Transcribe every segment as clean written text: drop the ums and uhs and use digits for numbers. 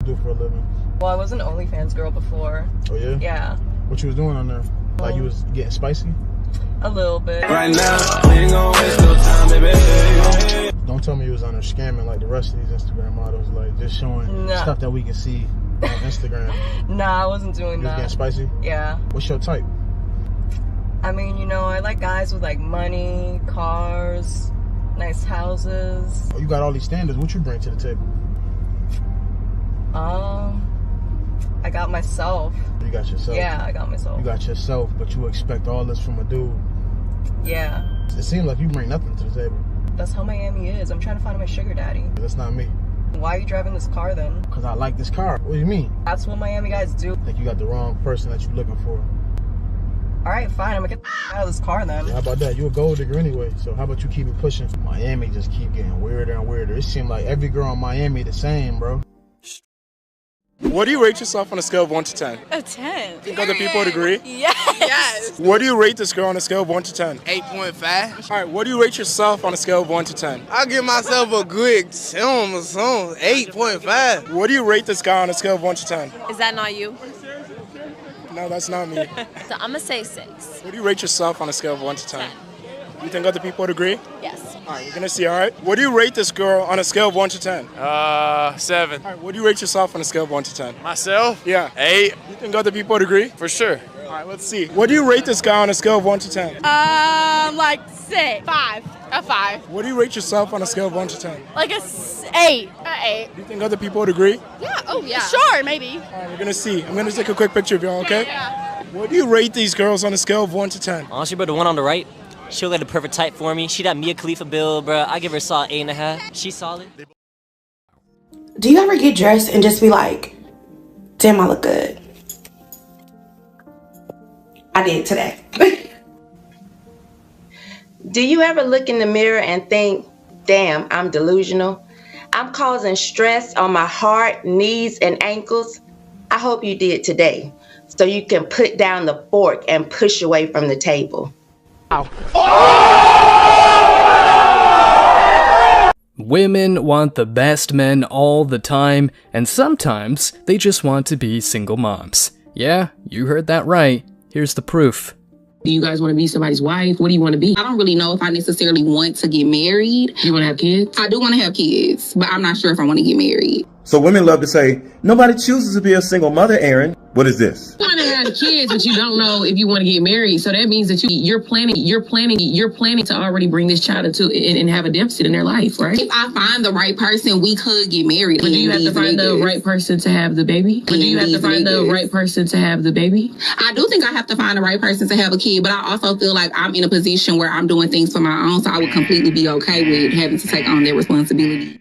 do for a living? Well, I was an OnlyFans girl before. Oh yeah? Yeah. What you was doing on there? Like you was getting spicy? A little bit. Right now, we ain't gonna waste no time, baby. Don't tell me you was on there scamming like the rest of these Instagram models, like just showing stuff that we can see on Instagram. Nah, I wasn't doing You was that. getting spicy? Yeah. What's your type? I mean, you know, I like guys with like money, cars, nice houses. Oh, you got all these standards. What you bring to the table? I got myself. You got yourself. Yeah, I got myself. You got yourself, but you expect all this from a dude. Yeah. It seems like you bring nothing to the table. That's how Miami is. I'm trying to find my sugar daddy. That's not me. Why are you driving this car then? Because I like this car. What do you mean? That's what Miami guys do. I think you got the wrong person that you're looking for. Alright, fine. I'm gonna get out of this car then. Yeah, how about that? You a gold digger anyway, so how about you keep it pushing? Miami just keep getting weirder and weirder. It seems like every girl in Miami the same, bro. What do you rate yourself on a scale of 1 to 10? A 10. Think other people would agree? Yes. What do you rate this girl on a scale of 1 to 10? 8.5. All right, what do you rate yourself on a scale of 1 to 10? I give myself a good 8.5. What do you rate this guy on a scale of 1 to 10? Is that not you? No, that's not me. So I'm gonna say 6. What do you rate yourself on a scale of 1 to 10? You think other people would agree? Yes. All right, we're gonna see, all right? What do you rate this girl on a scale of 1 to 10? 7. All right, what do you rate yourself on a scale of 1 to 10? Myself? Yeah. 8. You think other people would agree? For sure. All right, let's see. What do you rate this guy on a scale of 1 to 10? Like 6. 5. A 5. What do you rate yourself on a scale of 1 to 10? Like a 8. A 8. You think other people would agree? Yeah. Oh yeah. Sure, maybe. All right, we're gonna see. I'm gonna take a quick picture of y'all, okay? Yeah. What do you rate these girls on a scale of 1 to 10? Honestly, bro, the one on the right, she'll get the perfect type for me. She that Mia Khalifa build, bro. I give her a solid 8.5. She's solid. Do you ever get dressed and just be like, damn, I look good? I did today. Do you ever look in the mirror and think, damn, I'm delusional? I'm causing stress on my heart, knees, and ankles. I hope you did today, so you can put down the fork and push away from the table. Women want the best men all the time, and sometimes they just want to be single moms. Yeah, you heard that right. Here's the proof. Do you guys want to be somebody's wife? What do you want to be? I don't really know if I necessarily want to get married. You want to have kids? I do want to have kids, but I'm not sure if I want to get married. So women love to say, nobody chooses to be a single mother, Aaron. What is this? You want to have kids, but you don't know if you want to get married. So that means that you're planning to already bring this child into and have a deficit in their life, right? If I find the right person, we could get married. But do you have to find the right person to have the baby? I do think I have to find the right person to have a kid, but I also feel like I'm in a position where I'm doing things for my own, so I would completely be okay with having to take on their responsibility.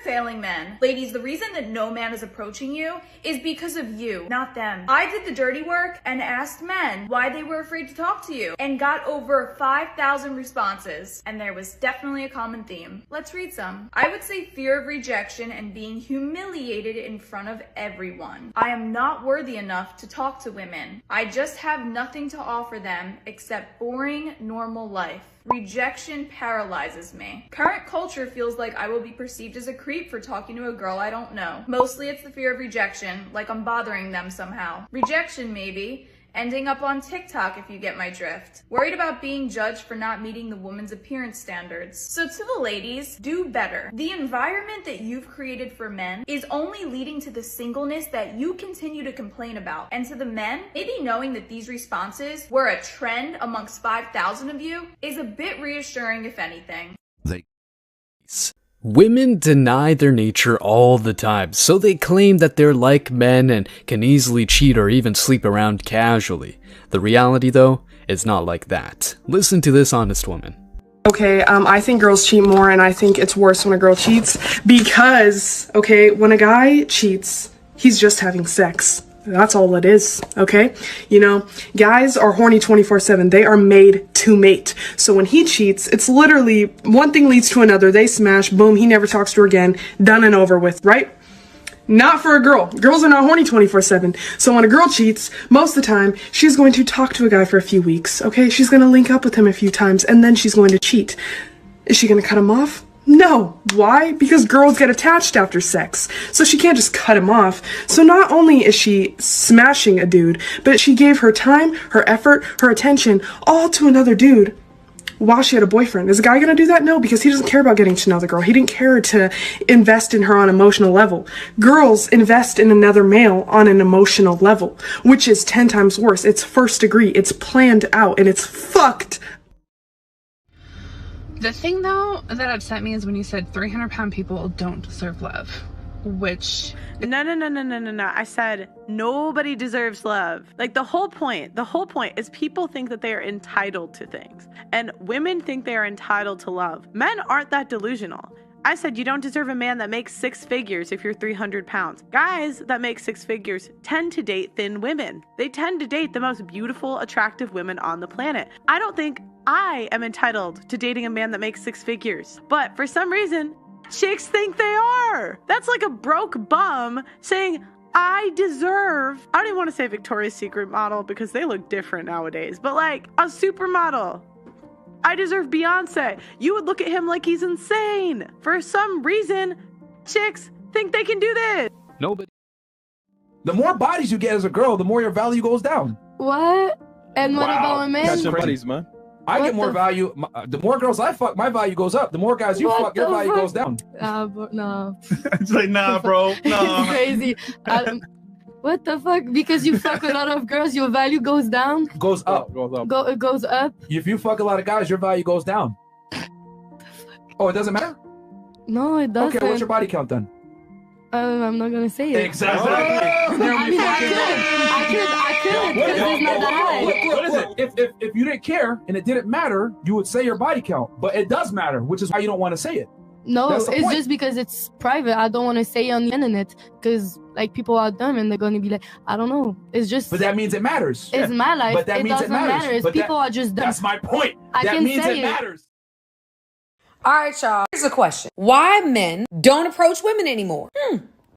Failing men. Ladies, the reason that no man is approaching you is because of you, not them. I did the dirty work and asked men why they were afraid to talk to you and got over 5,000 responses, and there was definitely a common theme. Let's read some. I would say fear of rejection and being humiliated in front of everyone. I am not worthy enough to talk to women. I just have nothing to offer them except boring, normal life. Rejection paralyzes me. Current culture feels like I will be perceived as a creep for talking to a girl I don't know. Mostly it's the fear of rejection, like I'm bothering them somehow. Rejection maybe, ending up on TikTok if you get my drift. Worried about being judged for not meeting the woman's appearance standards. So to the ladies, do better. The environment that you've created for men is only leading to the singleness that you continue to complain about. And to the men, maybe knowing that these responses were a trend amongst 5,000 of you is a bit reassuring if anything. Women deny their nature all the time, so they claim that they're like men and can easily cheat or even sleep around casually. The reality, though, is not like that. Listen to this honest woman. Okay, I think girls cheat more, and I think it's worse when a girl cheats because, okay, when a guy cheats, he's just having sex. That's all it is, okay? You know, guys are horny 24/7. They are made to mate. So when he cheats, it's literally one thing leads to another. They smash, boom, he never talks to her again, done and over with, right? Not for a girl. Girls are not horny 24/7. So when a girl cheats, most of the time, she's going to talk to a guy for a few weeks, okay? She's going to link up with him a few times, and then she's going to cheat. Is she going to cut him off? No. Why? Because girls get attached after sex, so she can't just cut him off. So not only is she smashing a dude, but she gave her time, her effort, her attention, all to another dude while she had a boyfriend. Is a guy gonna do that? No, because he doesn't care about getting to know the girl. He didn't care to invest in her on an emotional level. Girls invest in another male on an emotional level, which is 10 times worse. It's first degree, it's planned out, and it's fucked. The thing, though, that upset me is when you said 300-pound people don't deserve love, which... No. I said nobody deserves love. Like, the whole point is people think that they are entitled to things. And women think they are entitled to love. Men aren't that delusional. I said you don't deserve a man that makes 6 figures if you're 300 pounds. Guys that make 6 figures tend to date thin women. They tend to date the most beautiful, attractive women on the planet. I don't think I am entitled to dating a man that makes 6 figures. But for some reason, chicks think they are. That's like a broke bum saying, I deserve, I don't even want to say Victoria's Secret model because they look different nowadays, but like a supermodel. I deserve Beyonce. You would look at him like he's insane. For some reason, chicks think they can do this. Nobody. The more bodies you get as a girl, the more your value goes down. What? And what about a man? Catch your buddies, man. I get more value. The more girls I fuck, my value goes up. The more guys you fuck, your value goes down. No. It's like, nah, bro. Nah. It's crazy. What the fuck? Because you fuck a lot of girls, your value goes down? Goes up. It goes up? If you fuck a lot of guys, your value goes down. Oh, it doesn't matter? No, it doesn't. Okay, what's your body count then? I'm not gonna say it. Exactly. I mean, I could, because it's not that high. What is it? If you didn't care and it didn't matter, you would say your body count. But it does matter, which is why you don't want to say it. No, it's just because it's private. I don't want to say it on the internet because like people are dumb and they're going to be like, I don't know. It's just. But that means it matters. It's my life. But that means it matters. But people are just dumb. That's my point. That means it matters. All right, y'all. Here's a question. Why men don't approach women anymore?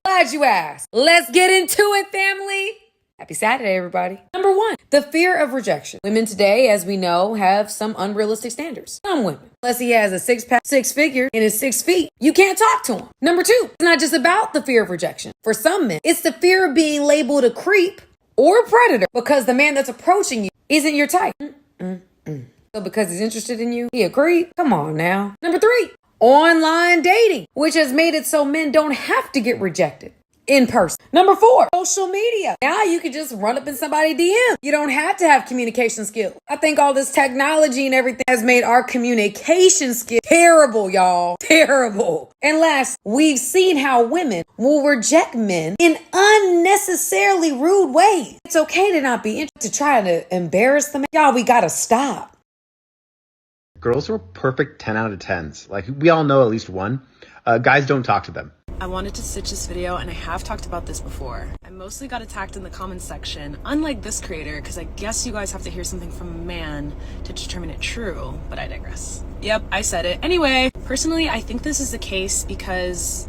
Glad you asked. Let's get into it, family. Happy Saturday, everybody. Number 1, the fear of rejection. Women today, as we know, have some unrealistic standards. Some women. Unless he has a 6-pack, 6 figures, and is 6 feet, you can't talk to him. Number 2, it's not just about the fear of rejection. For some men, it's the fear of being labeled a creep or a predator because the man that's approaching you isn't your type. So because he's interested in you, he a creep? Come on now. Number 3, online dating, which has made it so men don't have to get rejected in person. Number 4, social media. Now you can just run up in somebody's DM. You don't have to have communication skills. I think all this technology and everything has made our communication skills terrible, y'all. Terrible. And last, we've seen how women will reject men in unnecessarily rude ways. It's okay to not be interested, to try to embarrass them. Y'all, we gotta stop. Girls are perfect 10 out of 10s. Like, we all know at least one. Guys don't talk to them. I wanted to stitch this video, and I have talked about this before. I mostly got attacked in the comments section, unlike this creator, because I guess you guys have to hear something from a man to determine it true, but I digress. Yep, I said it. Anyway, personally, I think this is the case because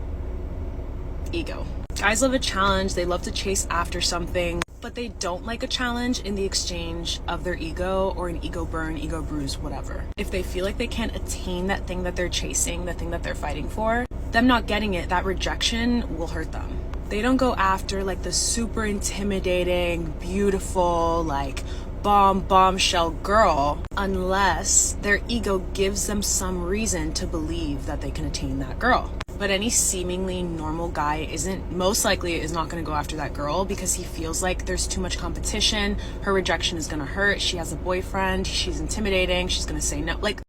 ego. Guys love a challenge, they love to chase after something, but they don't like a challenge in the exchange of their ego or an ego burn, ego bruise, whatever. If they feel like they can't attain that thing that they're chasing, the thing that they're fighting for, them not getting it, that rejection will hurt them. They don't go after like the super intimidating, beautiful, like bombshell girl unless their ego gives them some reason to believe that they can attain that girl. But any seemingly normal guy most likely is not going to go after that girl because he feels like there's too much competition, her rejection is going to hurt, she has a boyfriend, she's intimidating, she's going to say no. Like,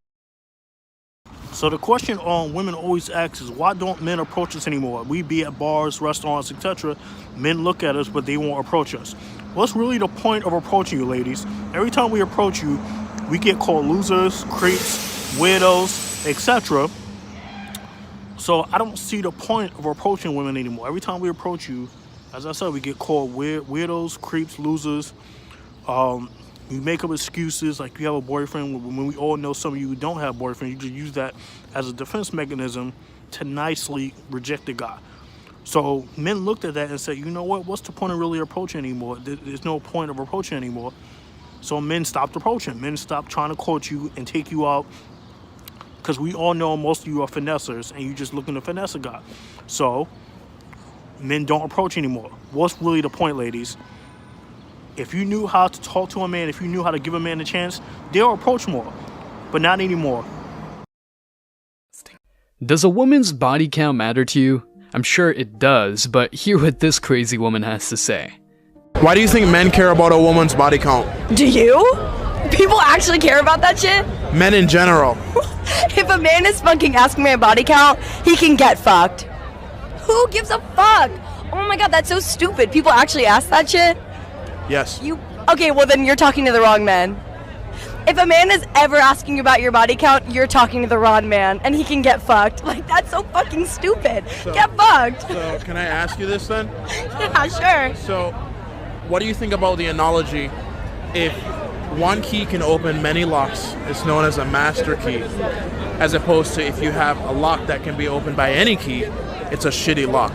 so the question women always ask is, why don't men approach us anymore? We be at bars, restaurants, etc. Men look at us, but they won't approach us. What's really the point of approaching you, ladies? Every time we approach you, we get called losers, creeps, weirdos, etc. So I don't see the point of approaching women anymore. Every time we approach you, as I said, we get called weirdos, creeps, losers. You make up excuses like you have a boyfriend when we all know some of you don't have boyfriends. You just use that as a defense mechanism to nicely reject the guy. So men looked at that and said, you know what? What's the point of really approaching anymore? There's no point of approaching anymore. So men stopped approaching. Men stopped trying to court you and take you out Because we all know most of you are finessers and you just looking to finesse a guy. So men don't approach anymore. What's really the point, ladies? If you knew how to talk to a man, if you knew how to give a man a chance, they'll approach more. But not anymore. Does a woman's body count matter to you? I'm sure it does, but hear what this crazy woman has to say. Why do you think men care about a woman's body count? Do you? People actually care about that shit? Men in general. If a man is fucking asking my body count, he can get fucked. Who gives a fuck? Oh my god, that's so stupid. People actually ask that shit? Yes. Okay, well then you're talking to the wrong man. If a man is ever asking you about your body count, you're talking to the wrong man, and he can get fucked. Like, that's so fucking stupid. Get fucked. So, can I ask you this then? Yeah, sure. So, what do you think about the analogy, if one key can open many locks, it's known as a master key, as opposed to if you have a lock that can be opened by any key, it's a shitty lock?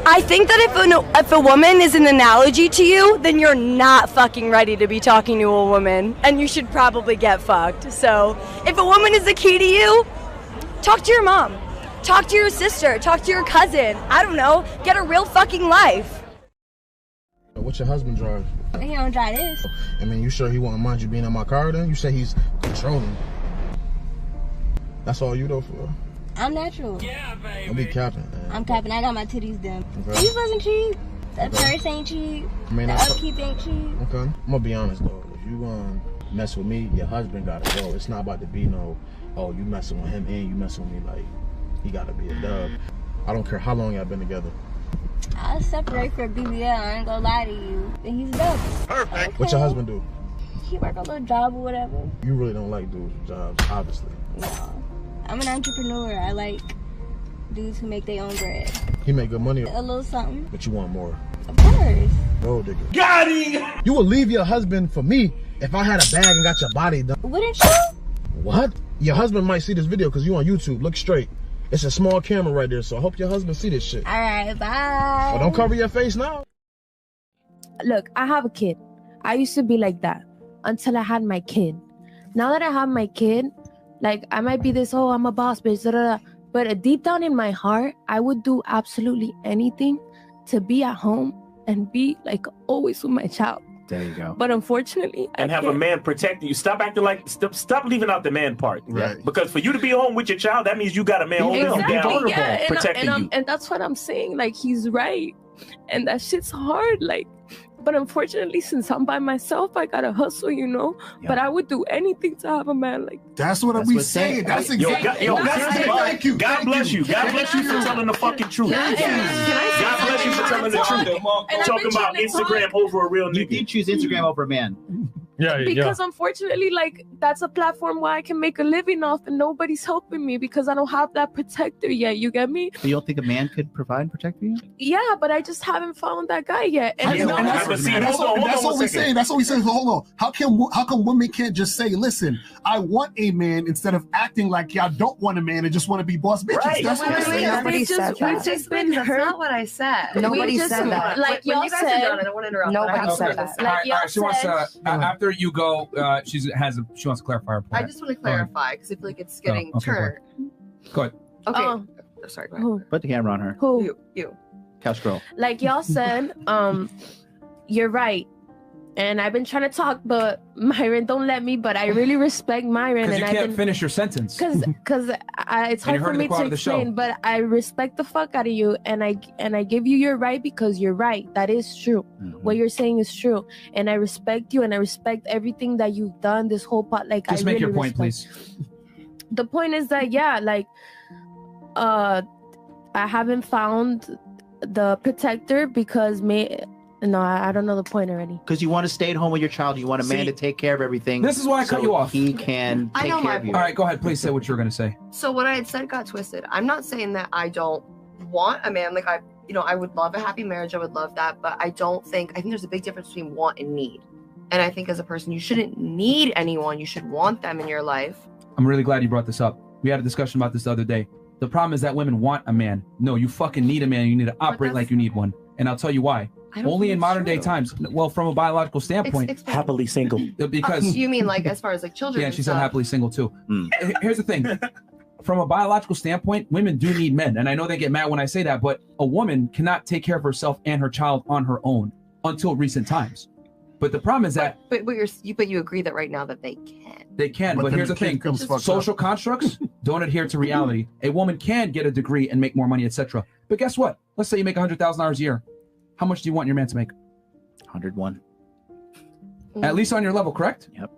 I think that if a woman is an analogy to you, then you're not fucking ready to be talking to a woman, and you should probably get fucked. So, if a woman is the key to you, talk to your mom, talk to your sister, talk to your cousin. I don't know, get a real fucking life. What's your husband drive? He don't drive this. I mean, you sure he won't mind you being in my car then? You say he's controlling. That's all you though, for real? I'm natural. Yeah, baby. Don't be capping, man. I'm capping. I got my titties done. Okay. These wasn't cheap. The purse ain't cheap. I mean, the upkeep ain't cheap. Okay. I'm gonna be honest though. If you gonna mess with me, your husband gotta go. It's not about to be no, oh, you messing with him and you messing with me. Like, he gotta be a dub. I don't care how long y'all been together. I'll separate for BBL. I ain't gonna lie to you. And he's a dub. Perfect. Okay. What your husband do? He work a little job or whatever. You really don't like dudes with jobs, obviously. No. I'm an entrepreneur. I like dudes who make their own bread. He make good money. A little something. But you want more. Of course. Gold digger. Got him! You would leave your husband for me if I had a bag and got your body done. Wouldn't you? What? Your husband might see this video because you on YouTube. Look straight. It's a small camera right there, so I hope your husband see this shit. Alright, bye. Oh, don't cover your face now. Look, I have a kid. I used to be like that until I had my kid. Now that I have my kid, like, I might be this, oh, I'm a boss bitch, da, da, da. But deep down in my heart, I would do absolutely anything to be at home and be, like, always with my child. There you go. But unfortunately, and have a man protecting you. Stop acting like, stop leaving out the man part. Right. Because for you to be home with your child, that means you got a man holding you down, protecting you. And that's what I'm saying. Like, he's right. And that shit's hard. Like, but unfortunately, since I'm by myself, I gotta hustle, you know? Yeah. But I would do anything to have a man like that. That's what we saying. That's exactly. Thank you. God bless you. God bless you for telling the fucking truth. God bless you for telling the truth. Talking about Instagram over a real nigga. You did choose Instagram over a man. Because unfortunately, like, that's a platform where I can make a living off and nobody's helping me because I don't have that protector yet. You get me? So you don't think a man could provide and protect you? Yeah, but I just haven't found that guy yet. And that's what we saying. That's what we saying. Hold on. How come women can't just say, listen, I want a man instead of acting like y'all don't want a man and just want to be boss bitches? Right. That's what we're saying. Nobody said that. We've just been hurt. That's not what I said. Nobody said that. Like y'all said, I don't want to interrupt. Nobody said that. Like y'all she wants to, after you go, she wants to clarify her point. I just want to clarify because I feel like it's getting turned. Go ahead. Okay. Sorry, go ahead. Put the camera on her. Who? You. Couch girl. Like y'all said, you're right. And I've been trying to talk, but Myron don't let me. But I really respect Myron. Because you can't finish your sentence. Because it's hard for me to explain. But I respect the fuck out of you, and I give you your right because you're right. That is true. Mm-hmm. What you're saying is true, and I respect you, and I respect everything that you've done. This whole part, like, just make your point, please. The point is that I haven't found the protector because No, I don't know the point already. Because you want to stay at home with your child. You want a man to take care of everything. This is why I cut you off. He can take care of you. All right, go ahead. Please say what you were going to say. So what I had said got twisted. I'm not saying that I don't want a man. Like, I would love a happy marriage. I would love that. But I think there's a big difference between want and need. And I think as a person, you shouldn't need anyone. You should want them in your life. I'm really glad you brought this up. We had a discussion about this the other day. The problem is that women want a man. No, you fucking need a man. You need to operate like you need one. And I'll tell you why. Only in modern day times. Well, from a biological standpoint, happily single. Because You mean like as far as like children? yeah, and she said stuff? happily single too. Here's the thing. From a biological standpoint, women do need men. And I know they get mad when I say that, but a woman cannot take care of herself and her child on her own until recent times. But the problem is that But you agree that right now that they can. they can, But but then here's the the kid thing. comes fucked Social constructs don't adhere to reality. A woman can get a degree and make more money, etc. But guess what? Let's say you make $100,000 a year. How much do you want your man to make? 101. At least on your level, correct? Yep.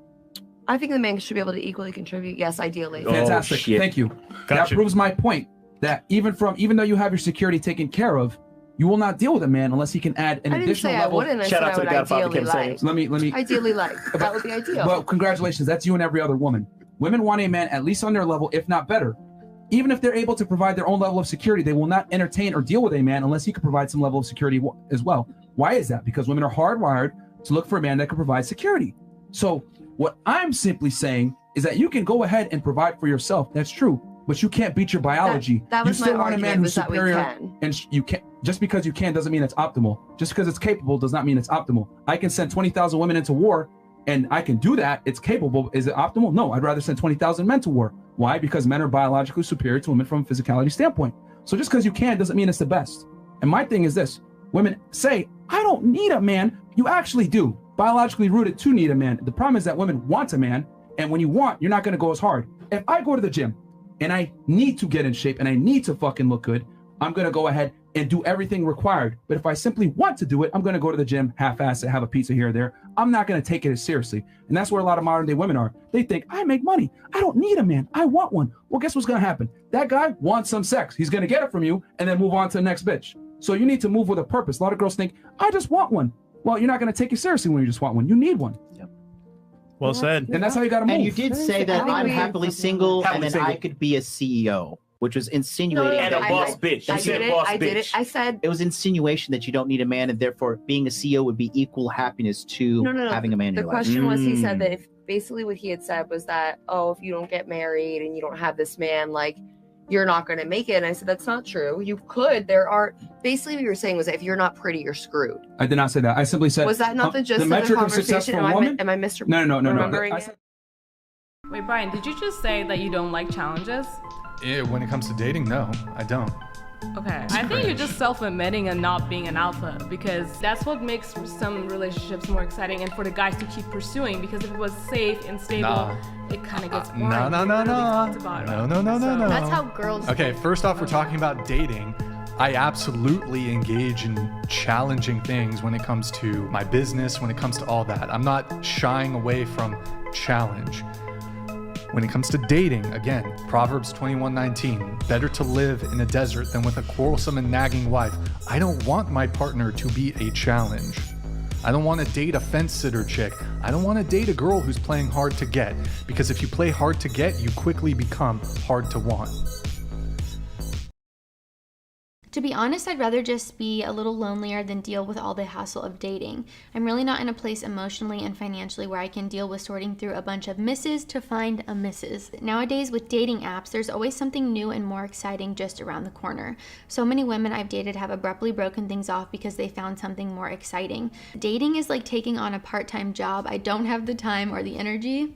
I think the man should be able to equally contribute. Yes, ideally. Fantastic. Thank you. That proves my point that even though you have your security taken care of, you will not deal with a man unless he can add an I didn't additional say I level. wouldn't. I said I would ideally like. Let me. Ideally like. That would be ideal. Well, congratulations. That's you and every other woman. Women want a man at least on their level, if not better. Even if they're able to provide their own level of security, they will not entertain or deal with a man unless he can provide some level of security as well. Why is that? Because women are hardwired to look for a man that can provide security. So what I'm simply saying is that you can go ahead and provide for yourself. That's true. But you can't beat your biology. That was you still my want a man argument, who's was that we superior, can. and you can't. Just because you can doesn't mean it's optimal. Just because it's capable does not mean it's optimal. I can send 20,000 women into war, and I can do that. It's capable. Is it optimal? No. I'd rather send 20,000 men to war. Why? Because men are biologically superior to women from a physicality standpoint. So just because you can doesn't mean it's the best. And my thing is this: women say, "I don't need a man." You actually do. Biologically rooted to need a man. The problem is that women want a man, and when you want, you're not going to go as hard. If I go to the gym and I need to get in shape and I need to fucking look good, I'm going to go ahead and do everything required. But if I simply want to do it, I'm going to go to the gym, half-ass it, have a pizza here or there. I'm not going to take it as seriously. And that's where a lot of modern day women are. They think, I make money. I don't need a man. I want one. Well, guess what's going to happen? That guy wants some sex. He's going to get it from you and then move on to the next bitch. So you need to move with a purpose. A lot of girls think, I just want one. Well, you're not going to take it seriously when you just want one. You need one. Well said. And that's how you got to move. And you did say that I'm happily single and then I could be a CEO, which was insinuating And a boss bitch. You said boss bitch. I said it was insinuation that you don't need a man, and therefore being a CEO would be equal happiness to having a man in The your question life. was, he said that if basically what he had said was that, oh, if you don't get married and you don't have this man, like, you're not going to make it. And I said, that's not true. You could. Basically what you were saying was that if you're not pretty, you're screwed. I did not say that. I simply said. Was that not the gist of the metric conversation? successful woman? Am I No. Wait, Brian, did you just say that you don't like challenges? Yeah, when it comes to dating, no, I don't. Okay, I think you're just self-admitting and not being an alpha, because that's what makes some relationships more exciting and for the guys to keep pursuing, because if it was safe and stable, it kind of gets boring. No. That's how girls Okay, first off, we're talking about dating. I absolutely engage in challenging things when it comes to my business, when it comes to all that. I'm not shying away from challenge. When it comes to dating, again, Proverbs 21:19, better to live in a desert than with a quarrelsome and nagging wife. I don't want my partner to be a challenge. I don't want to date a fence sitter chick. I don't want to date a girl who's playing hard to get, because if you play hard to get, you quickly become hard to want. To be honest, I'd rather just be a little lonelier than deal with all the hassle of dating. I'm really not in a place emotionally and financially where I can deal with sorting through a bunch of misses to find a missus. Nowadays, with dating apps, there's always something new and more exciting just around the corner. So many women I've dated have abruptly broken things off because they found something more exciting. Dating is like taking on a part-time job. I don't have the time or the energy.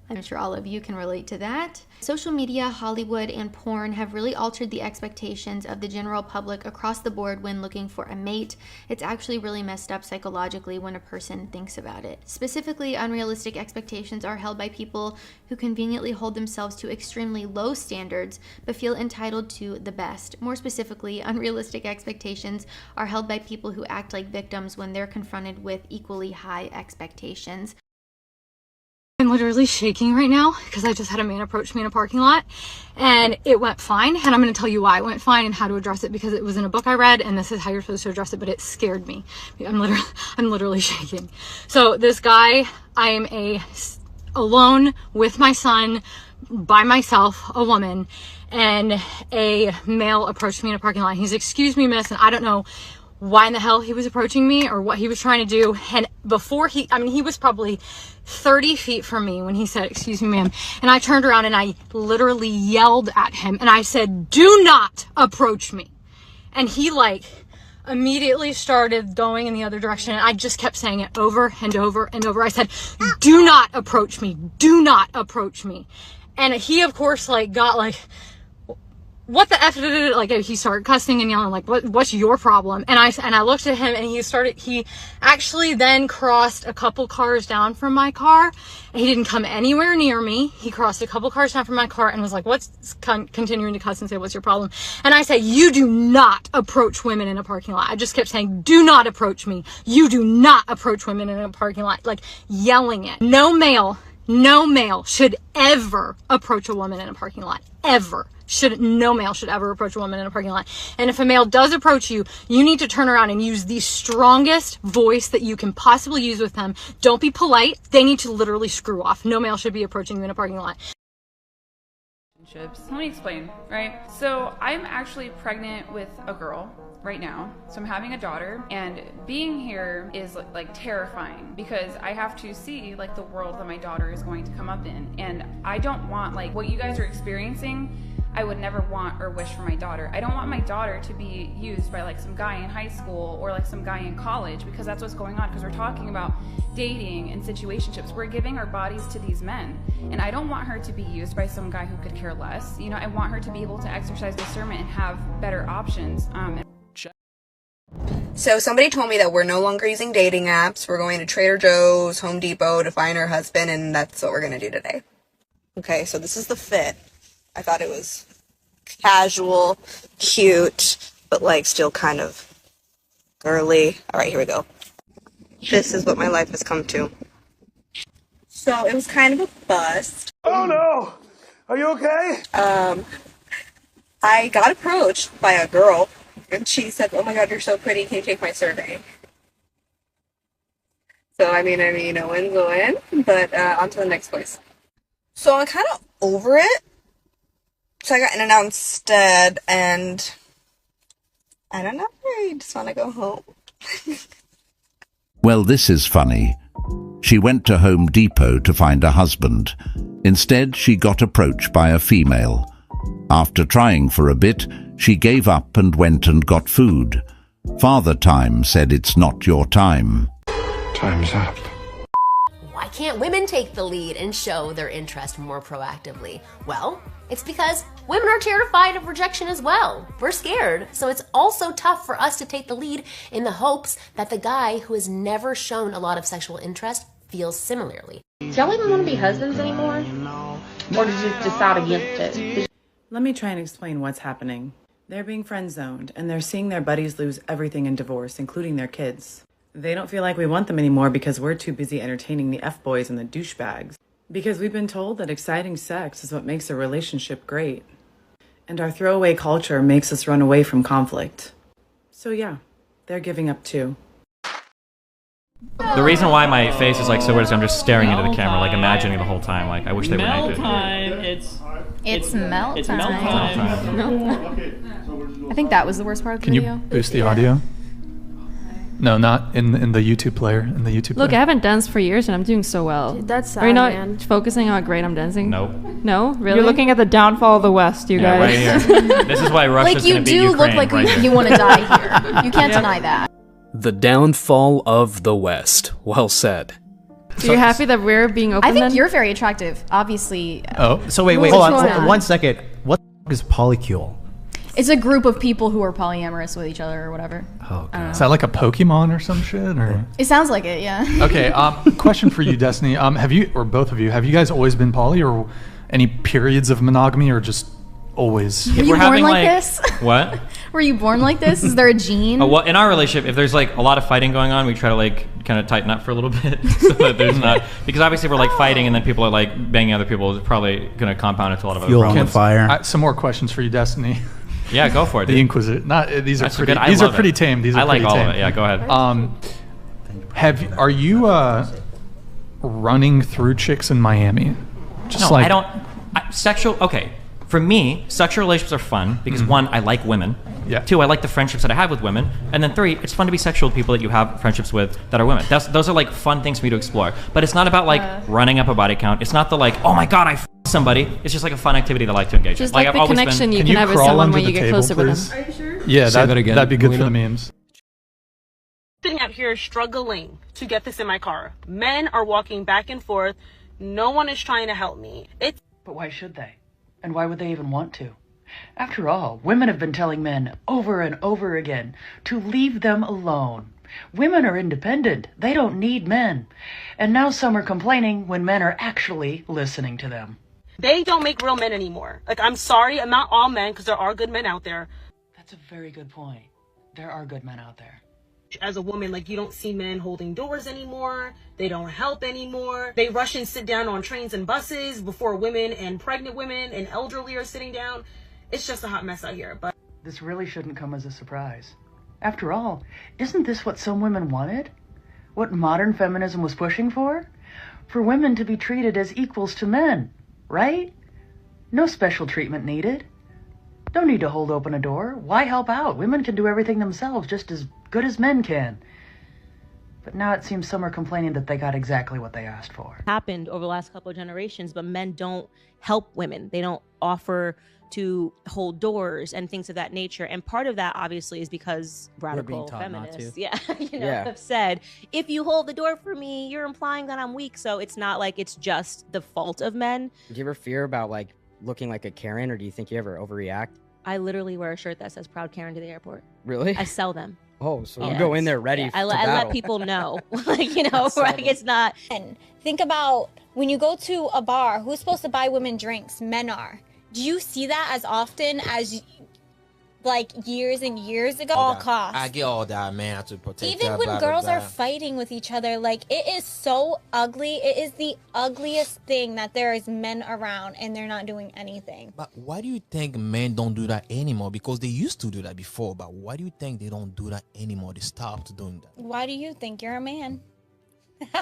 I'm sure all of you can relate to that. Social media, Hollywood, and porn have really altered the expectations of the general public across the board when looking for a mate. It's actually really messed up psychologically when a person thinks about it. Specifically, unrealistic expectations are held by people who conveniently hold themselves to extremely low standards but feel entitled to the best. More specifically, unrealistic expectations are held by people who act like victims when they're confronted with equally high expectations. I'm literally shaking right now because I just had a man approach me in a parking lot and it went fine, and I'm going to tell you why it went fine and how to address it, because it was in a book I read and this is how you're supposed to address it, but it scared me. I'm literally shaking. So this guy, I am alone with my son by myself, a woman, and a male approached me in a parking lot. He's, "Excuse me, miss," and I don't know why in the hell he was approaching me or what he was trying to do. And before he was probably 30 feet from me when he said, "Excuse me, ma'am." And I turned around and I literally yelled at him and I said, "Do not approach me." And he immediately started going in the other direction, and I just kept saying it over and over and over. I said, do not approach me. Do not approach me. And he, of course, like, got like, what the F, like, he started cussing and yelling, like, what's your problem? And I looked at him, and he actually then crossed a couple cars down from my car, and he didn't come anywhere near me. He crossed a couple cars down from my car and was like, continuing to cuss and say, what's your problem? And I said, you do not approach women in a parking lot. I just kept saying, do not approach me. You do not approach women in a parking lot, like, yelling it. No male should ever approach a woman in a parking lot, ever. No male should ever approach a woman in a parking lot. And if a male does approach you, you need to turn around and use the strongest voice that you can possibly use with them. Don't be polite. They need to literally screw off. No male should be approaching you in a parking lot. Let me explain, right? So I'm actually pregnant with a girl right now. So I'm having a daughter, and being here is like terrifying because I have to see like the world that my daughter is going to come up in. And I don't want like what you guys are experiencing. I would never want or wish for my daughter. I don't want my daughter to be used by like some guy in high school or like some guy in college, because that's what's going on, because we're talking about dating and situationships. We're giving our bodies to these men, and I don't want her to be used by some guy who could care less. You know, I want her to be able to exercise discernment and have better options. So somebody told me that we're no longer using dating apps. We're going to Trader Joe's, Home Depot to find our husband, and that's what we're going to do today. Okay, so this is the fit. I thought it was casual, cute, but like still kind of girly. All right, here we go. This is what my life has come to. So it was kind of a bust. Oh no! Are you okay? I got approached by a girl, and she said, "Oh my God, you're so pretty. Can you take my survey?" So I mean, no one's going, but on to the next place. So I'm kind of over it. So I got in and out instead, and I don't know, I just want to go home. Well, this is funny. She went to Home Depot to find a husband. Instead, she got approached by a female. After trying for a bit, she gave up and went and got food. Father Time said it's not your time. Time's up. Why can't women take the lead and show their interest more proactively? Well, it's because women are terrified of rejection as well. We're scared, so it's also tough for us to take the lead in the hopes that the guy who has never shown a lot of sexual interest feels similarly. Do y'all even want to be husbands anymore? Or did you decide against it? Let me try and explain what's happening. They're being friend-zoned, and they're seeing their buddies lose everything in divorce, including their kids. They don't feel like we want them anymore because we're too busy entertaining the F-boys and the douchebags. Because we've been told that exciting sex is what makes a relationship great. And our throwaway culture makes us run away from conflict. So yeah, they're giving up too. The reason why my face is like so weird is I'm just staring into the camera, like imagining the whole time. Like I wish they were naked. It's melt time. I think that was the worst part of the Can video. you boost the audio? No, not in the YouTube player. In the YouTube Look, I player. haven't danced for years and I'm doing so well. Dude, that's Are you not sad, man. focusing on how great I'm dancing? Nope. No? Really? You're looking at the downfall of the West, you Yeah, guys. right here. This is why Russia's Like, you going to beat do Ukraine look like right here. you want to die here. You can't deny that. The downfall of the West. Well said. So you're happy that we're being open I think then? you're very attractive, obviously. Oh. So wait, Which hold on. one? One second. What is polycule? It's a group of people who are polyamorous with each other or whatever. Oh, I don't Is know. that like a Pokemon or some shit? Or It sounds like it, yeah. okay. Question for you, Destiny. Have you, or both of you, have you guys always been poly, or any periods of monogamy, or just always? Were you born like this? What? Were you born like this? Is there a gene? Oh, well, in our relationship, if there's like a lot of fighting going on, we try to like kind of tighten up for a little bit so that there's not, because obviously we're like fighting and then people are like banging other people, it's probably going to compound into a lot of other Fuel on problems. fire. Some more questions for you, Destiny. Yeah, go for it. The dude. Inquisitor. Not these are That's pretty. good. I These are love pretty it. tame. These are I like pretty all tame. of it. Yeah, go ahead. Are you running through chicks in Miami? Just No, like I don't. Sexual. Okay, for me, sexual relationships are fun because one, I like women. Yeah. Two, I like the friendships that I have with women, and then three, it's fun to be sexual with people that you have friendships with that are women. Those are like fun things for me to explore. But it's not about like running up a body count. It's not the like, oh my god, I somebody. It's just like a fun activity that I like to engage in. Just like I've the always connection been, you can have with crawl someone under when the you get table, closer with please? them. Are you sure? Yeah, Say that again, that'd be good for the Melina. memes. out here struggling to get this in my car. Men are walking back and forth. No one is trying to help me. But why should they? And why would they even want to? After all, women have been telling men over and over again to leave them alone. Women are independent. They don't need men. And now some are complaining when men are actually listening to them. They don't make real men anymore. Like, I'm sorry, I'm not all men, because there are good men out there. That's a very good point. There are good men out there. As a woman, like, you don't see men holding doors anymore. They don't help anymore. They rush and sit down on trains and buses before women and pregnant women and elderly are sitting down. It's just a hot mess out here. But This really shouldn't come as a surprise. After all, isn't this what some women wanted? What modern feminism was pushing for? For women to be treated as equals to men, right? No special treatment needed. No need to hold open a door. Why help out? Women can do everything themselves just as good as men can. But now it seems some are complaining that they got exactly what they asked for. Happened over the last couple of generations, but men don't help women. They don't offer to hold doors and things of that nature. And part of that obviously is because radical feminists, have said, if you hold the door for me, you're implying that I'm weak. So it's not like it's just the fault of men. Do you ever fear about like looking like a Karen, or do you think you ever overreact? I literally wear a shirt that says Proud Karen to the airport. Really? I sell them. Oh, so you go in there ready I to let battle. people know, like it's not. And think about when you go to a bar, who's supposed to buy women drinks? Men are. Do you see that as often as like years and years ago? All costs. I get all that, man. I have to protect Even that, when blah, blah, girls blah. are fighting with each other, like it is so ugly. It is the ugliest thing that there is men around and they're not doing anything. But why do you think men don't do that anymore? Because they used to do that before. But why do you think they don't do that anymore? They stopped doing that. Why do you think you're a man?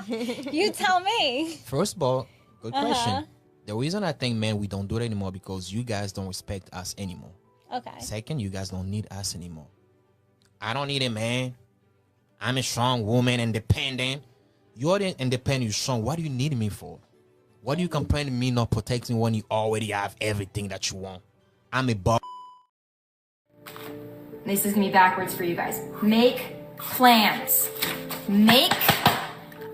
You tell me. First of all, good question. The reason I think, men, we don't do it anymore because you guys don't respect us anymore. Okay. Second, you guys don't need us anymore. I don't need a man. I'm a strong woman, independent. You're the independent, you're strong. What do you need me for? What do you complain to me not protecting when you already have everything that you want? I'm a boss. This is gonna be backwards for you guys. Make plans. Make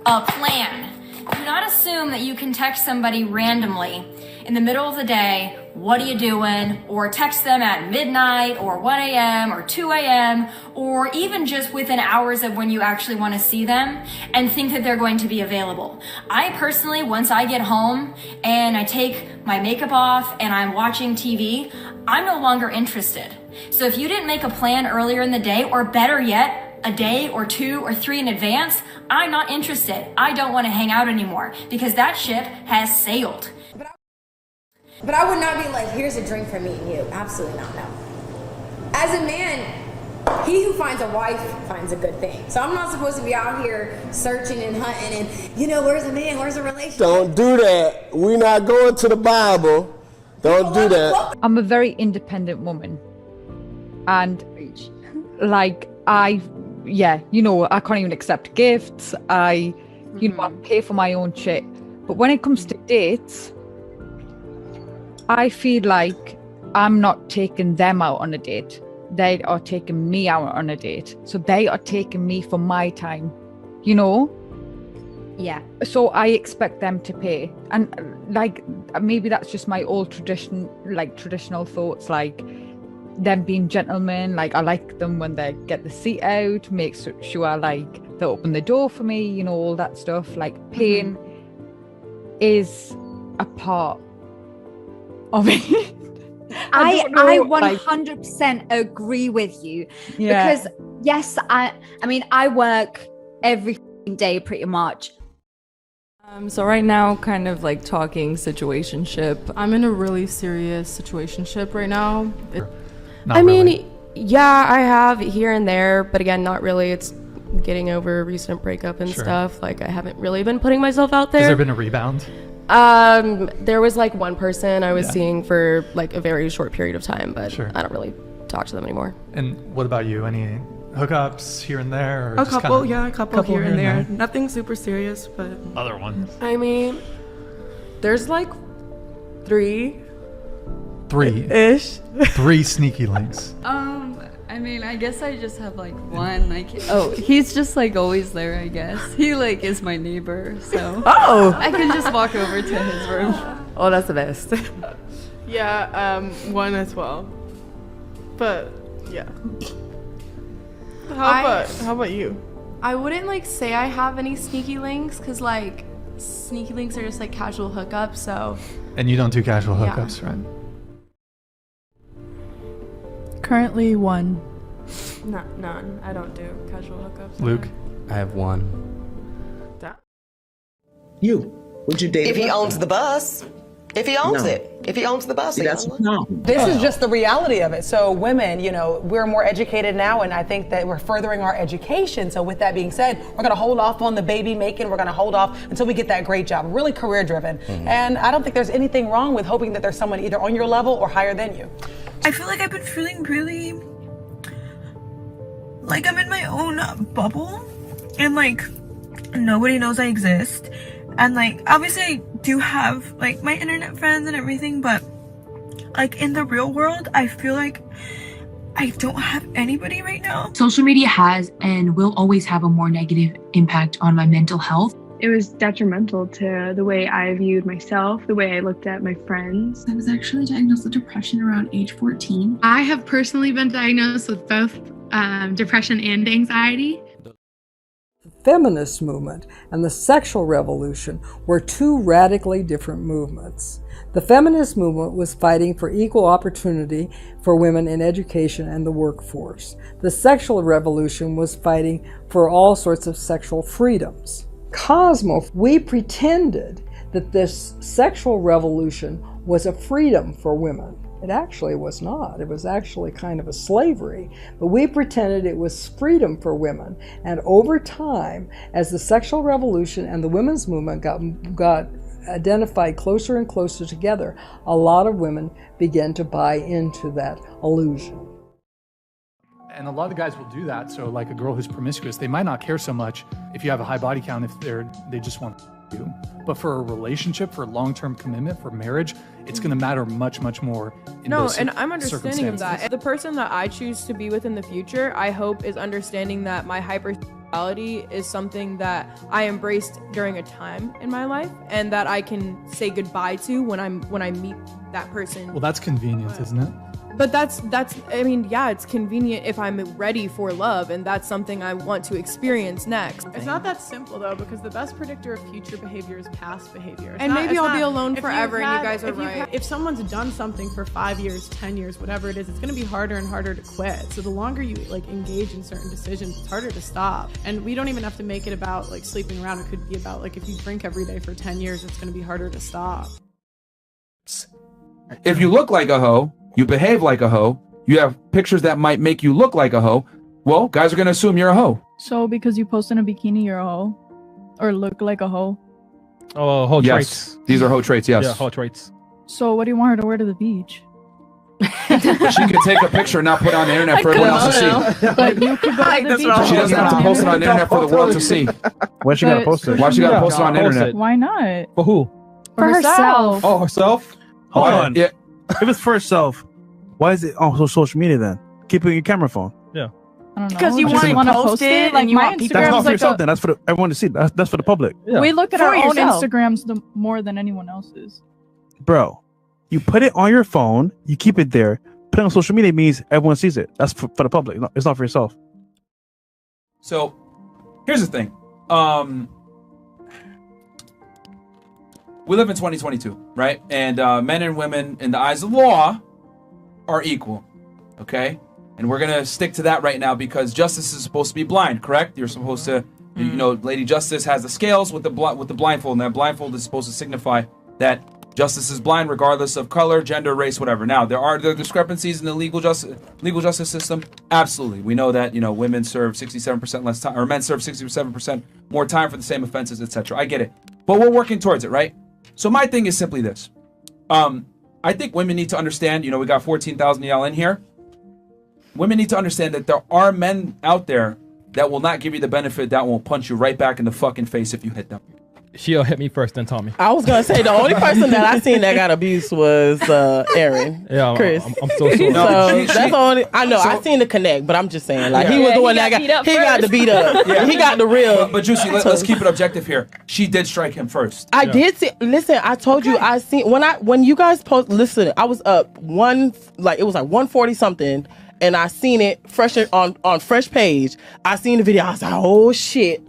a plan. Do not assume that you can text somebody randomly in the middle of the day, what are you doing? Or text them at midnight or 1 a.m. or 2 a.m. or even just within hours of when you actually want to see them and think that they're going to be available. I personally, once I get home and I take my makeup off and I'm watching TV, I'm no longer interested. So if you didn't make a plan earlier in the day, or better yet, a day or 2 or 3 in advance, I'm not interested. I don't want to hang out anymore because that ship has sailed. But I would not be like, here's a drink for me and you. Absolutely not, no. As a man, he who finds a wife finds a good thing. So I'm not supposed to be out here searching and hunting and, where's a man, where's a relationship? Don't do that. We're not going to the Bible. Don't do that. I'm a very independent woman. And like, I can't even accept gifts. I pay for my own shit. But when it comes to dates, I feel like I'm not taking them out on a date. They are taking me out on a date. So they are taking me for my time, Yeah. So I expect them to pay. And like, maybe that's just my old traditional thoughts, like them being gentlemen. Like, I like them when they get the seat out, make sure like they open the door for me, all that stuff. Like, paying is a part of it. I 100% agree with you, because yes, I work every day pretty much. So right now, kind of like talking situationship. I'm in a really serious situationship right now. Yeah, I have here and there, but again, not really. It's getting over a recent breakup and stuff. Like, I haven't really been putting myself out there. Has there been a rebound? There was like one person I was seeing for like a very short period of time, but I don't really talk to them anymore. And what about you? Any hookups here and there? Or A just couple kinda, here and there. Nothing super serious, but other ones. There's like 3 3-ish. 3 sneaky links. I mean, I guess I just have like one. Like, oh, he's just like always there. I guess he like is my neighbor, so I can just walk over to his room. Oh, that's the best. Yeah, one as well. But yeah. How about you? I wouldn't like say I have any sneaky links, because like sneaky links are just like casual hookups. So. And you don't do casual hookups, right? Currently one. None. I don't do casual hookups. Luke? I have one. You. Would you date if he owns the bus? If he owns No. it. If he owns the bus. See, that's the problem. This is just the reality of it. So women, you know, we're more educated now, and I think that we're furthering our education. So with that being said, we're going to hold off on the baby making. We're going to hold off until we get that great job. Really career driven. And I don't think there's anything wrong with hoping that there's someone either on your level or higher than you. I feel like I've been feeling really like I'm in my own bubble, and like nobody knows I exist. And like obviously I do have like my internet friends and everything, but like in the real world I feel like I don't have anybody right now. Social media has and will always have a more negative impact on my mental health. It was detrimental to the way I viewed myself, the way I looked at my friends. I was actually diagnosed with depression around age 14. I have personally been diagnosed with both depression and anxiety. The feminist movement and the sexual revolution were two radically different movements. The feminist movement was fighting for equal opportunity for women in education and the workforce. The sexual revolution was fighting for all sorts of sexual freedoms. Cosmo, we pretended that this sexual revolution was a freedom for women. It actually was not. It was actually kind of a slavery. But we pretended it was freedom for women. And over time, as the sexual revolution and the women's movement got identified closer and closer together, a lot of women began to buy into that illusion. And a lot of guys will do that. So like a girl who's promiscuous, they might not care so much if you have a high body count, if they just want you. But for a relationship, for long-term commitment, for marriage, it's going to matter much, much more in those and I'm understanding of circumstances. that. The person that I choose to be with in the future, I hope, is understanding that my hypersexuality is something that I embraced during a time in my life, and that I can say goodbye to when I meet that person. Well, that's convenient, isn't it? But that's I mean, yeah, it's convenient if I'm ready for love, and that's something I want to experience next. It's not that simple though, because the best predictor of future behavior is past behavior. And maybe I'll be alone forever, and you guys are right. If someone's done something for 5 years, 10 years, whatever it is, it's going to be harder and harder to quit. So the longer you like engage in certain decisions, it's harder to stop. And we don't even have to make it about like sleeping around. It could be about like if you drink every day for 10 years, it's going to be harder to stop. If you look like a hoe, you behave like a hoe, you have pictures that might make you look like a hoe, well, guys are going to assume you're a hoe. So because you post in a bikini, you're a hoe? Or look like a hoe? Oh, hoe traits. These are hoe traits, yes. Yeah, hoe traits. So what do you want her to wear to the beach? She can take a picture and not put it on the internet for everyone else to see. But you could go to the beach. She doesn't have to post it on the internet for the world to see. Why she gotta post it? Why she gotta post it on the internet? Why not? For who? For herself. Oh, herself? Hold on. Yeah. If it's for herself, why is it on social media then? Keep it in your camera phone. Yeah. I don't know. Because you Just want to post it, Like and you my want people. That's Instagram's not for like yourself then. That's for everyone to see. That's for the public. We look at For our own yourself. Instagrams more than anyone else's. Bro, you put it on your phone, you keep it there. Put it on social media means everyone sees it. That's for the public. It's not for yourself. So, here's the thing. We live in 2022, right? And men and women, in the eyes of law, are equal, okay? And we're gonna stick to that right now because justice is supposed to be blind, correct? You're supposed to, you know, Lady Justice has the scales with the blindfold, and that blindfold is supposed to signify that justice is blind regardless of color, gender, race, whatever. Now, there are discrepancies in the legal justice system. Absolutely, we know that, you know, women serve 67% less time, or men serve 67% more time for the same offenses, etc. I get it, but we're working towards it, right? So my thing is simply this. I think women need to understand, you know, we got 14,000 of y'all in here. Women need to understand that there are men out there that will not give you the benefit, that won't punch you right back in the fucking face if you hit them. She'll hit me first, then Tommy. I was gonna say the only person that I seen that got abused was Aaron. Yeah, Chris. I'm so sorry. So that's the only. I know. I seen the connect, but I'm just saying, like he was the one that got the beat up. Yeah. He got the real. But Juicy, let's keep it objective here. She did strike him first. I did see. Listen, I told you. I seen when you guys post. Listen, I was up it was like 140 something. And I seen it fresh on Fresh Page. I seen the video. I was like, oh shit.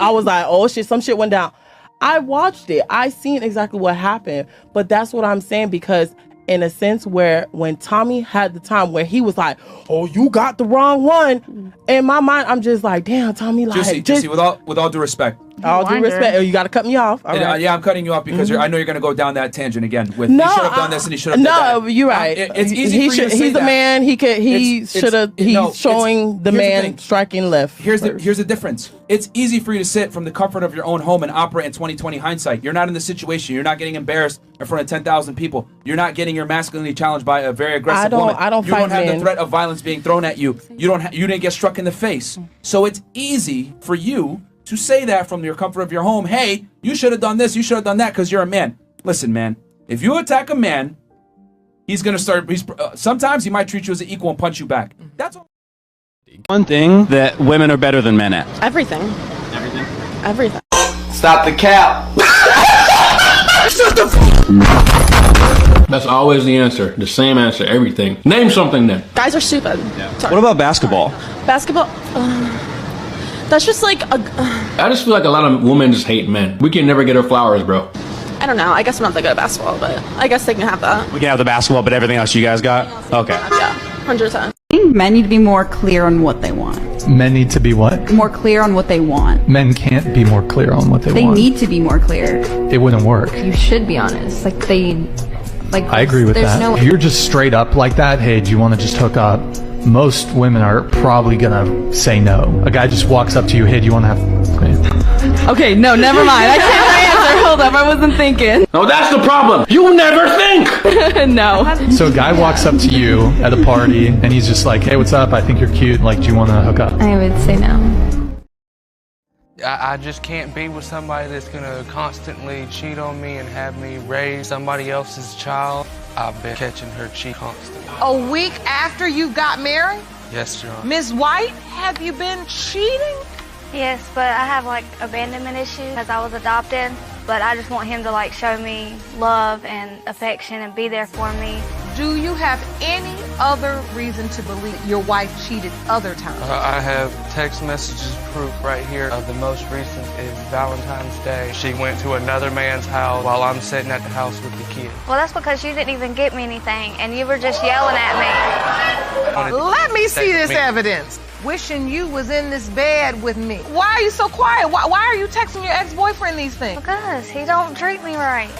Some shit went down. I watched it. I seen exactly what happened. But that's what I'm saying, because in a sense when Tommy had the time where he was like, oh, you got the wrong one. In my mind, I'm just like, damn, Tommy, like. Juicy, with all due respect. All due respect. You got to cut me off. All right. Yeah, I'm cutting you off because I know you're going to go down that tangent again. With he should have done this and he should have done that. You're right. It's easy for you to say he's that. a man. He's showing the man striking left. Here's the difference. It's easy for you to sit from the comfort of your own home and operate in 2020 hindsight. You're not in the situation. You're not getting embarrassed in front of 10,000 people. You're not getting your masculinity challenged by a very aggressive woman. I don't You don't have fight the threat of violence being thrown at you. You didn't get struck in the face. So it's easy for you to say that from your comfort of your home. Hey, you should have done this. You should have done that because you're a man. Listen, man. If you attack a man, he's gonna start. Sometimes he might treat you as an equal and punch you back. That's all. One thing that women are better than men at. Everything. Stop the cap. That's always the answer. The same answer. Everything. Name something then. Guys are stupid. What about basketball? Basketball. That's just like I just feel like a lot of women just hate men. We can never get our flowers, bro. I don't know. I guess I'm not that good at basketball, but I guess they can have that. We can have the basketball, but everything else you guys got? Okay. Yeah, 100%. I think men need to be more clear on what they want. Men need to be what? More clear on what they want. Men can't be more clear on what they want. They need to be more clear. It wouldn't work. You should be honest. I agree with that. If you're just straight up like that, hey, do you want to just hook up? Most women are probably gonna say no. A guy just walks up to you, hey, do you want to have... Okay, no, never mind. I can't answer. Hold up, I wasn't thinking. No, that's the problem. You never think. No. So a guy walks up to you at a party and he's just like, hey, what's up? I think you're cute. Like, do you want to hook up? I would say no. I just can't be with somebody that's gonna constantly cheat on me and have me raise somebody else's child. I've been catching her cheat constantly. A week after you got married? Yes, Your Honor. Ms. White, have you been cheating? Yes, but I have abandonment issues because I was adopted. But I just want him to show me love and affection and be there for me. Do you have any other reason to believe your wife cheated other times? I have text messages proof right here. The most recent is Valentine's Day. She went to another man's house while I'm sitting at the house with the kids. Well, that's because you didn't even get me anything and you were just yelling at me. Let me see this evidence. Wishing you was in this bed with me. Why are you so quiet? Why are you texting your ex-boyfriend these things? Because he don't treat me right.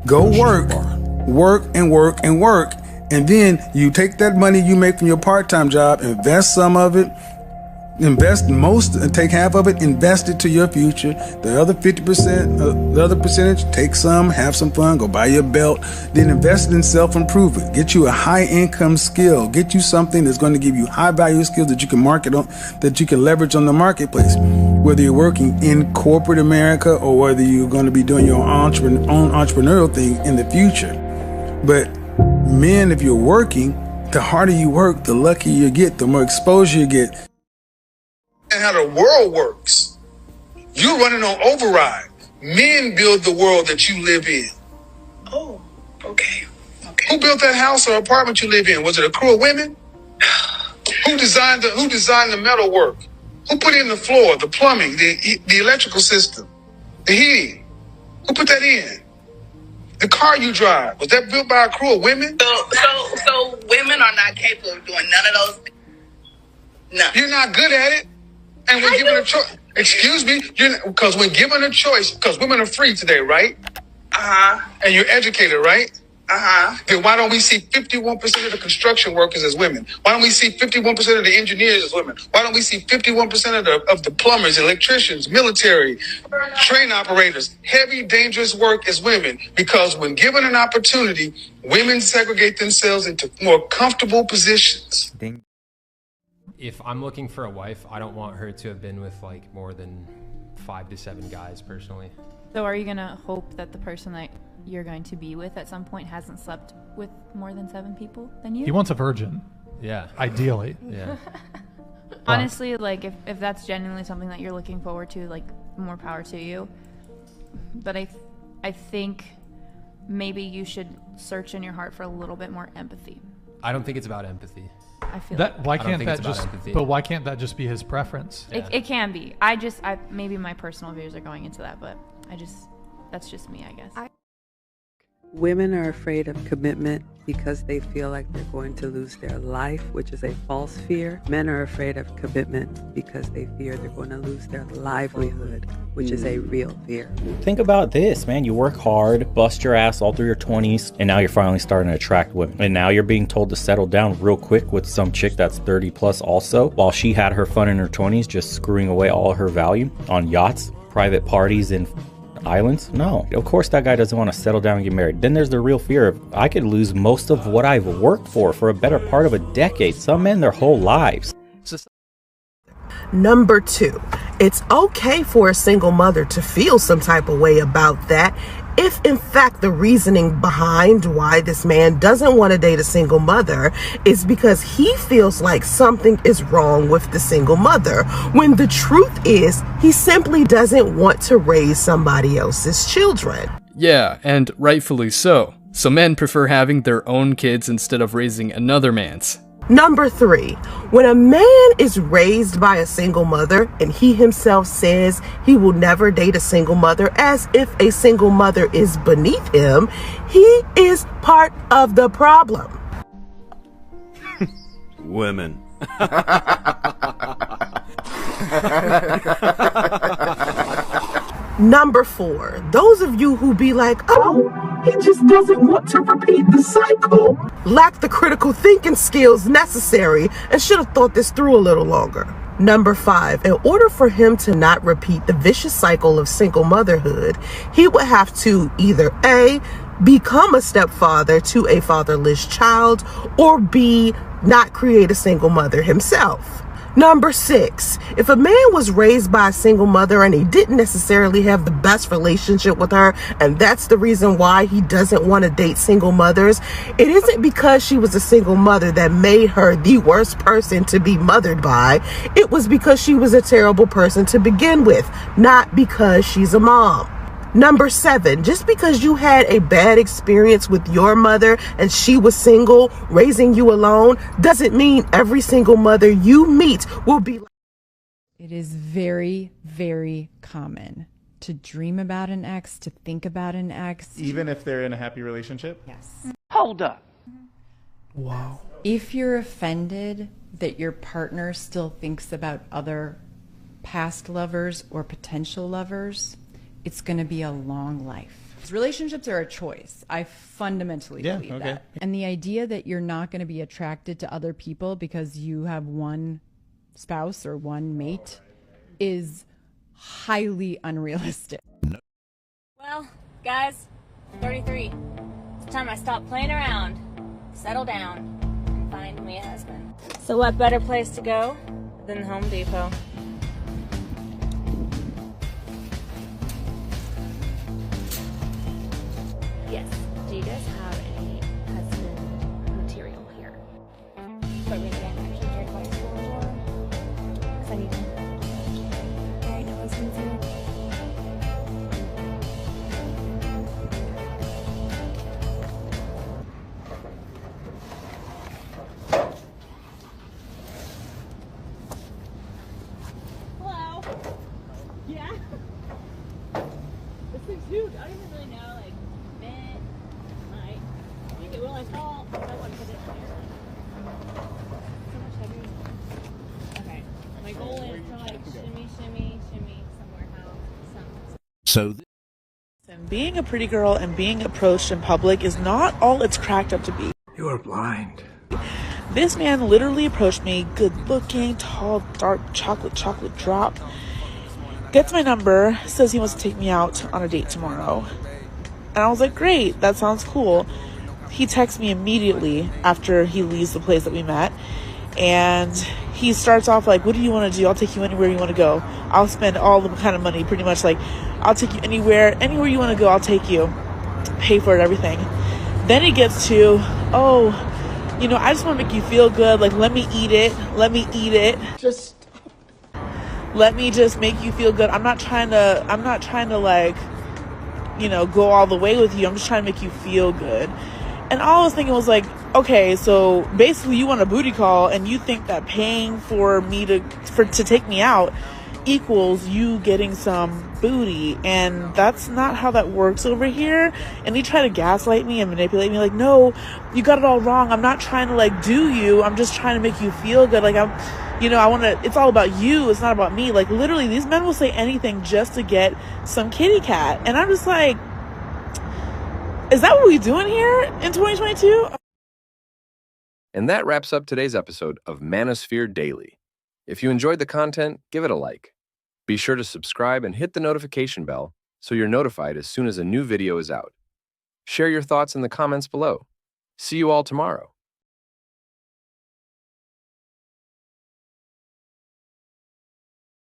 Go work, and then you take that money you make from your part-time job, invest some of it, take half of it, invest it to your future. The other 50%, the other percentage, take some, have some fun, go buy your belt, then invest in self-improvement. Get you a high-income skill. Get you something that's going to give you high-value skills that you can market on, that you can leverage on the marketplace. Whether you're working in corporate America or whether you're going to be doing your own entrepreneurial thing in the future. But men, if you're working, the harder you work, the luckier you get, the more exposure you get. And how the world works. You're running on override. Men build the world that you live in. Oh, okay. Who built that house or apartment you live in? Was it a crew of women? Who designed the metal work? Who put in the floor, the plumbing, the electrical system, the heating? Who put that in? The car you drive, was that built by a crew of women? So women are not capable of doing none of those things? No. You're not good at it. And when given a choice, excuse me, because when given a choice, because women are free today, right? And you're educated, right? Then why don't we see 51% of the construction workers as women? Why don't we see 51% of the engineers as women? Why don't we see 51% of the plumbers, electricians, military, train operators, heavy, dangerous work as women? Because when given an opportunity, women segregate themselves into more comfortable positions. If I'm looking for a wife, I don't want her to have been with like more than 5 to 7 guys personally. So are you gonna hope that the person that you're going to be with at some point hasn't slept with more than 7 people than you? He wants a virgin. Yeah. Ideally. Yeah. Honestly, like if that's genuinely something that you're looking forward to, like more power to you. But I think maybe you should search in your heart for a little bit more empathy. I don't think it's about empathy. I feel that. Why I don't can't think that it's about just? empathy. But why can't that just be his preference? It can be. Maybe my personal views are going into that, but that's just me, I guess. Women are afraid of commitment because they feel like they're going to lose their life, which is a false fear. Men are afraid of commitment because they fear they're going to lose their livelihood, which is a real fear. Think about this, man. You work hard, bust your ass all through your 20s, and now you're finally starting to attract women. And now you're being told to settle down real quick with some chick that's 30 plus also, while she had her fun in her 20s, just screwing away all her value on yachts, private parties, and islands. No, of course that guy doesn't want to settle down and get married. Then there's the real fear of I could lose most of what I've worked for a better part of a decade. Some men their whole lives. Number 2, it's okay for a single mother to feel some type of way about that if in fact the reasoning behind why this man doesn't want to date a single mother is because he feels like something is wrong with the single mother, when the truth is he simply doesn't want to raise somebody else's children. Yeah, and rightfully so. So men prefer having their own kids instead of raising another man's. Number 3, when a man is raised by a single mother and he himself says he will never date a single mother as if a single mother is beneath him, he is part of the problem. Women. Number 4, those of you who be like, oh, he just doesn't want to repeat the cycle, lack the critical thinking skills necessary and should have thought this through a little longer. Number 5, in order for him to not repeat the vicious cycle of single motherhood, he would have to either A, become a stepfather to a fatherless child, or B, not create a single mother himself. Number 6, if a man was raised by a single mother and he didn't necessarily have the best relationship with her, and that's the reason why he doesn't want to date single mothers, it isn't because she was a single mother that made her the worst person to be mothered by. It was because she was a terrible person to begin with, not because she's a mom. Number 7, just because you had a bad experience with your mother and she was single, raising you alone, doesn't mean every single mother you meet will be like. It is very, very common to dream about an ex, to think about an ex. Even if they're in a happy relationship? Yes. Hold up. Wow. If you're offended that your partner still thinks about other past lovers or potential lovers, it's going to be a long life. Relationships are a choice. I fundamentally believe that. And the idea that you're not going to be attracted to other people because you have one spouse or one mate is highly unrealistic. Well, guys, 33. It's time I stop playing around, settle down, and find me a husband. So what better place to go than Home Depot? Yes. Do you guys have any husband material here? But really, I'm actually here to buy school as well. Because I need to marry no husbands here. Hello. Yeah. This thing's huge. I don't even really know, like, fit, height. I think it will. I saw. I want to put it in here. So much heavier. Okay. My goal is to like shimmy somewhere how. So. Being a pretty girl and being approached in public is not all it's cracked up to be. You are blind. This man literally approached me, good looking, tall, dark, chocolate drop. Gets my number, says he wants to take me out on a date tomorrow. And I was like, great, that sounds cool. He texts me immediately after he leaves the place that we met. And he starts off like, what do you want to do? I'll take you anywhere you want to go. I'll spend all the kind of money, pretty much like, I'll take you anywhere you want to go, I'll take you. Pay for it, everything. Then he gets to, oh, you know, I just want to make you feel good. Like, let me eat it. Let me eat it. Let me just make you feel good. I'm not trying to like, you know, go all the way with you. I'm just trying to make you feel good. And all I was thinking was like, okay, so basically you want a booty call and you think that paying for me to take me out equals you getting some booty, and that's not how that works over here. And he tried to gaslight me and manipulate me like, no, you got it all wrong. I'm not trying to like do you. I'm just trying to make you feel good. Like it's all about you. It's not about me. Like literally these men will say anything just to get some kitty cat. And I'm just like, is that what we doing here in 2022? And that wraps up today's episode of Manosphere Daily. If you enjoyed the content, give it a like. Be sure to subscribe and hit the notification bell so you're notified as soon as a new video is out. Share your thoughts in the comments below. See you all tomorrow.